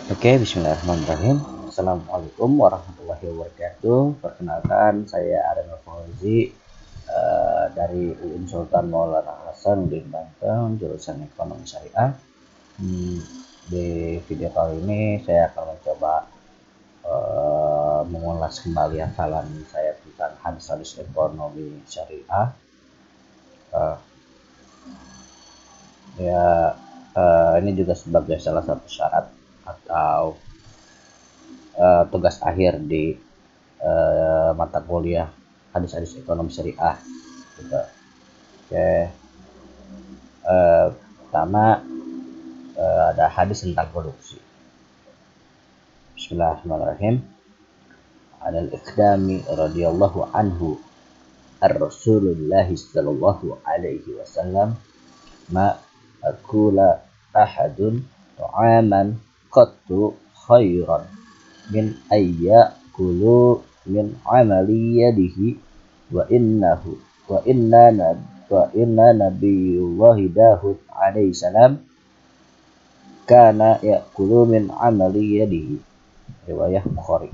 Oke, bismillahirrahmanirrahim. Assalamualaikum warahmatullahi wabarakatuh. Perkenalkan, saya Arena Fauzi dari UIN Sultan Maulana Hasanuddin Banten, jurusan Ekonomi Syariah. Di video kali ini saya akan mencoba mengulas kembali hafalan saya tentang hadis-hadis ekonomi syariah. Ini juga sebagai salah satu syarat atau tugas akhir di mata kuliah hadis-hadis ekonomi syariah gitu. Oke, pertama ada hadis tentang produksi. Bismillahirrahmanirrahim. Al-Iqdami radhiyallahu anhu ar-Rasulullah sallallahu alaihi wasallam ma akula ahadun ta'aman qattu khairan min ayyakulu min amali yadihi wa inna nabiyullahi Dawud alaihi salam kana yakulu min amali yadihi, riwayat Bukhari.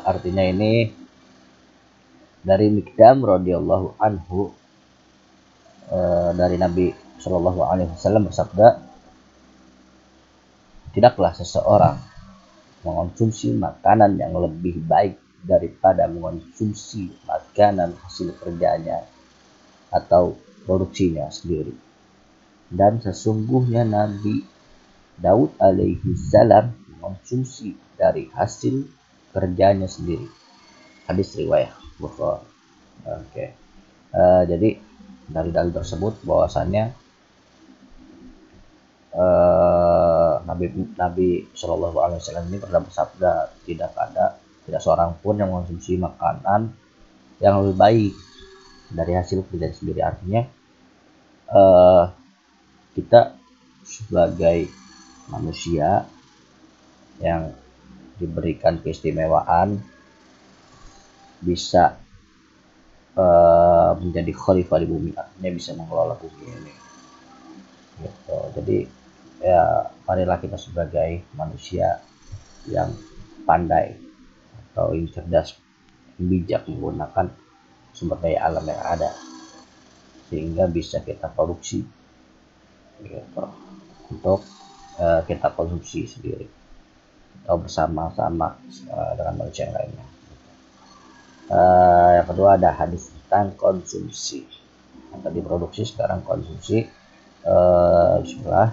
Artinya ini dari Miqdam radhiyallahu anhu, dari Nabi Shallallahu alaihi wasallam bersabda, tidaklah seseorang mengonsumsi makanan yang lebih baik daripada mengonsumsi makanan hasil kerjanya atau produksinya sendiri. Dan sesungguhnya Nabi Daud alaihi salam mengonsumsi dari hasil kerjanya sendiri. Hadis riwayat Bukhari. Oke. Jadi dari dalil tersebut bahwasannya Nabi Shallallahu Alaihi Wasallam ini pernah bersabda, tidak seorang pun yang mengonsumsi makanan yang lebih baik dari hasil kerja sendiri. Artinya kita sebagai manusia yang diberikan keistimewaan bisa menjadi khalifah di bumi, artinya bisa mengelola bumi ini gitu. Jadi ya marilah kita sebagai manusia yang pandai atau yang cerdas, bijak menggunakan sumber daya alam yang ada sehingga bisa kita produksi gitu, untuk kita konsumsi sendiri atau bersama-sama dengan manusia yang lainnya. Yang kedua ada hadis tentang konsumsi. Yang tadi produksi, sekarang konsumsi. Bismillah.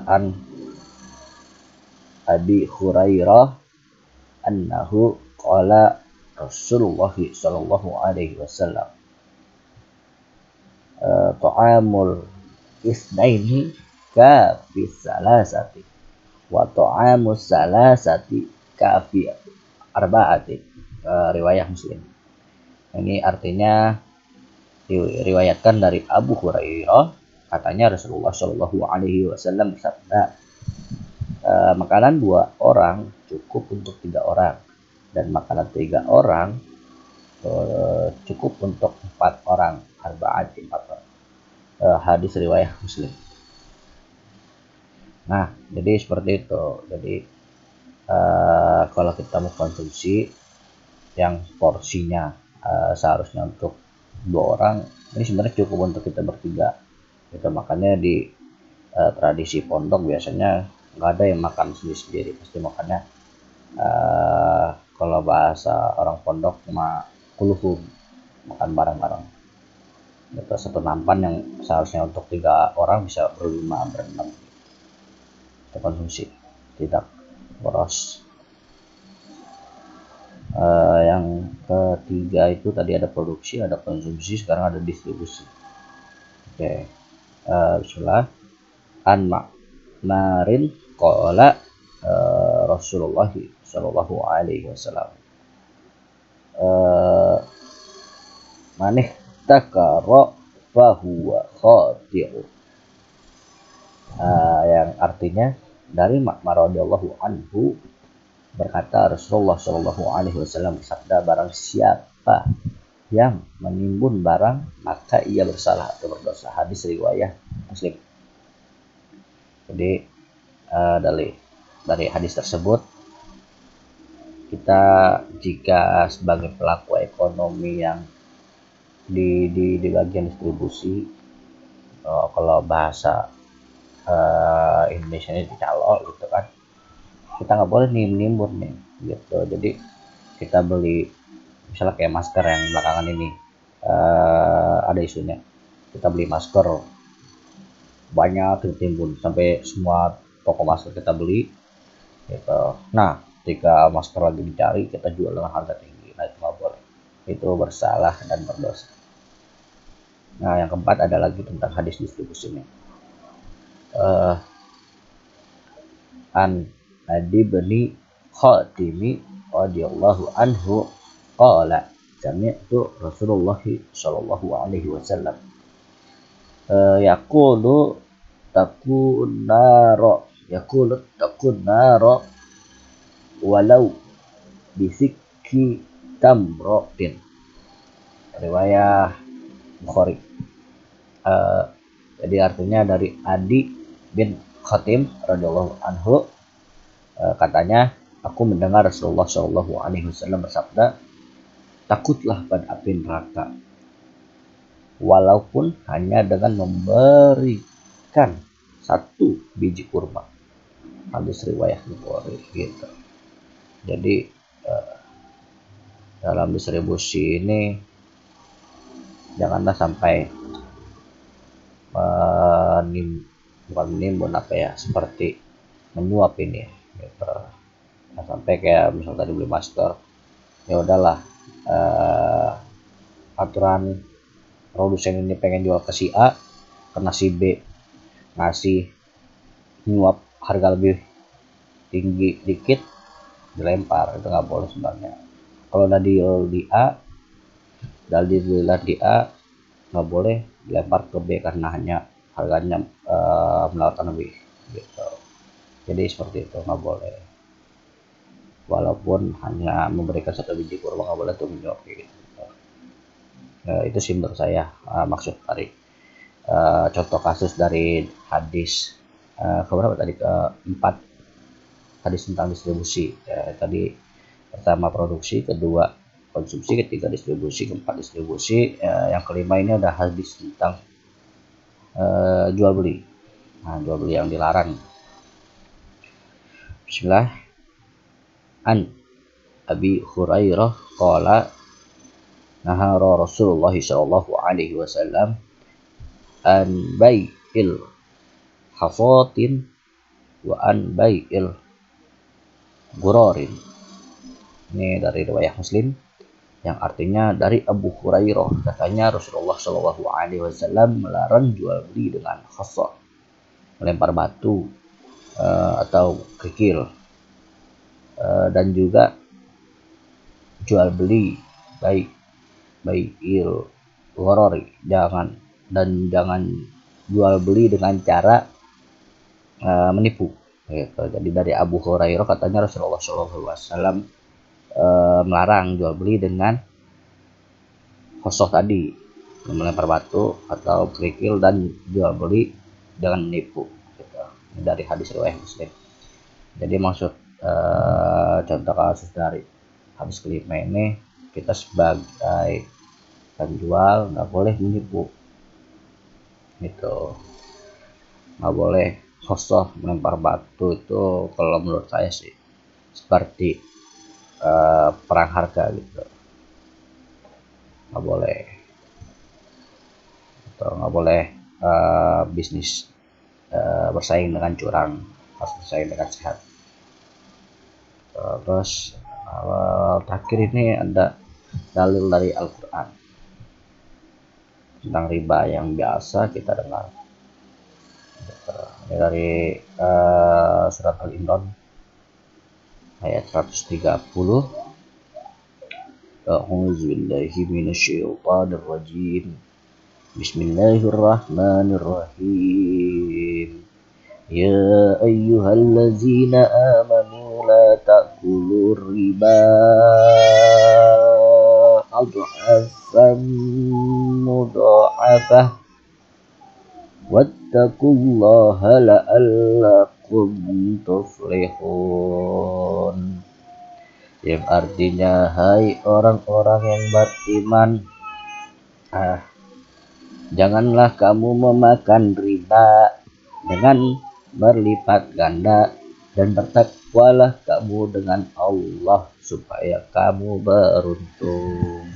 An Abi Hurairah annahu qala Rasulullah sallallahu alaihi wasallam ta'amul isnaini kafi salasati wa ta'amus salasati kafi arba'ati, riwayat Muslim. Ini artinya diriwayatkan dari Abu Hurairah, katanya Rasulullah Shallallahu Alaihi Wasallam bersabda, makanan 2 orang cukup untuk 3 orang, dan makanan 3 orang cukup untuk 4 orang. Arba'at 4 orang. Hadis riwayat Muslim. Nah, jadi seperti itu. Jadi kalau kita mau konsumsi yang porsinya seharusnya untuk 2 orang, ini sebenarnya cukup untuk kita bertiga. Gitu, makanya di tradisi pondok biasanya nggak ada yang makan sendiri-sendiri, pasti makannya kalau bahasa orang pondok cuma kuluhum, makan bareng-bareng. Gitu, satu nampan yang seharusnya untuk 3 orang bisa berlima, berenam. Kita konsumsi, tidak boros. Yang ketiga itu tadi ada produksi, ada konsumsi, sekarang ada distribusi. Oke. Bismillah. An Ma'marin qala Rasulullah sallallahu alaihi wasallam maneh takara fahuwa khati'u, yang artinya dari Ma'mar radhiyallahu anhu berkata, Rasulullah Shallallahu Alaihi Wasallam bersabda, barang siapa yang menimbun barang maka ia bersalah atau berdosa. Hadis riwayat Muslim. Jadi dari hadis tersebut, kita jika sebagai pelaku ekonomi yang di bagian distribusi, kalau bahasa Indonesia ini calo gitu kan, kita nggak boleh nimbun nih gitu. Jadi kita beli misalnya kayak masker yang belakangan ini ada isunya, kita beli masker banyak ditimbun sampai semua toko masker kita beli gitu. Nah, ketika masker lagi dicari kita jual dengan harga tinggi, nah itu nggak boleh, itu bersalah dan berdosa. Nah, yang keempat ada lagi tentang hadis distribusi ini. An Adi bin Khatimi radhiyallahu anhu qala sami'tu Rasulullah sallallahu alaihi wasallam yaqulu takun naro walau bisikki tamrotin, riwayat Bukhari. Jadi artinya dari Adi bin Khatim radhiyallahu anhu, katanya aku mendengar Rasulullah Shallallahu Alaihi Wasallam bersabda, takutlah pada api neraka, walaupun hanya dengan memberikan satu biji kurma. Hadis riwayat Bukhari gitu. Jadi dalam distribusi ini janganlah sampai menimbun seperti menyuap ini gitu. Nah, sampai kayak misal tadi beli masker, ya udahlah, aturan produsen ini pengen jual ke si A, karena si B ngasih nyuap harga lebih tinggi dikit, dilempar. Itu nggak boleh sebenarnya. Kalau udah deal di A, nggak boleh dilempar ke B karena hanya harganya menawarkan lebih gitu. Jadi seperti itu, nggak boleh, walaupun hanya memberikan satu biji kurma nggak boleh tuh menyuap gitu. Itu sih menurut saya maksud dari contoh kasus dari hadis keberapa tadi, keempat, hadis tentang distribusi. Tadi pertama produksi, kedua konsumsi, ketiga distribusi, keempat distribusi, yang kelima ini ada hadis tentang jual beli. Nah, jual beli yang dilarang. Bismillah. An Abi Hurairah qala nahara Rasulullah sallallahu alaihi wasallam an bai'il hafatin wa an bai'il gurorin. Ini dari riwayat Muslim, yang artinya dari Abu Hurairah, katanya Rasulullah Shallallahu Alaihi Wasallam melarang jual beli dengan khasar, melempar batu atau kerikil, dan juga jual beli bai'il gharari, jangan jual beli dengan cara menipu gitu. Jadi dari Abu Hurairah, katanya Rasulullah SAW melarang jual beli dengan khosoh tadi, melempar batu atau kerikil, dan jual beli dengan menipu gitu. Dari hadis riwayat Muslim. Jadi maksud contoh kasus dari hadis kelima ini, kita sebagai penjual nggak boleh menipu gitu, nggak boleh khosoh melempar batu. Itu kalau menurut saya sih seperti perang harga gitu, nggak boleh, atau nggak boleh bisnis bersaing dengan curang, harus bersaing dengan sehat. Terus terakhir ini ada dalil dari Al-Quran tentang riba yang biasa kita dengar. Ini dari surat Al-Imran ayat 130. A'udzu billahi minasyaitonir rajim. Bismillahirrahmanirrahim. Ya ayyuhallazina amanu la ta'kulur riba adhafan mudha'afah wattaqullaha la'allakum tuflihun, yang artinya hai orang-orang yang beriman, janganlah kamu memakan riba dengan berlipat ganda, dan bertakwalah kamu dengan Allah supaya kamu beruntung.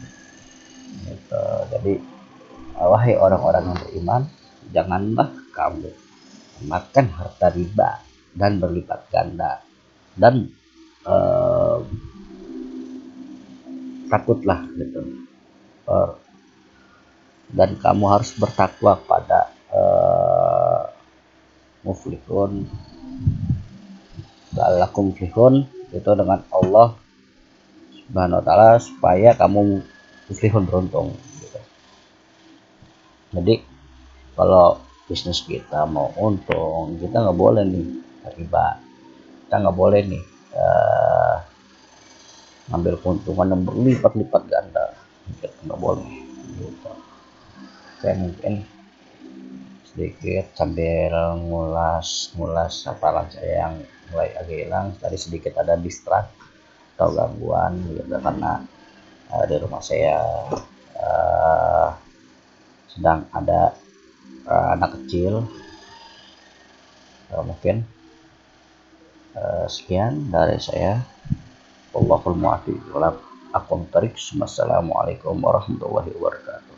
Gitu. Jadi wahai orang-orang yang beriman, janganlah kamu makan harta riba dan berlipat ganda, dan takutlah gitu. Dan kamu harus bertakwa pada muflihun, la'allakum muflihun, itu dengan Allah Subhanahu wa taala supaya kamu muflihun, beruntung gitu. Jadi kalau bisnis kita mau untung, kita nggak boleh nih riba, kita nggak boleh nih ngambil keuntungan yang berlipat-lipat ganda, kita nggak boleh gitu. Saya mungkin sedikit sambil ngulas hafalan saya yang mulai agak hilang tadi, sedikit ada distrak atau gangguan gitu, karena di rumah saya sedang ada anak kecil. Mungkin sekian dari saya. Wallahul muwaffiq ila aqwamit thoriq. Wassalamualaikum warahmatullahi wabarakatuh.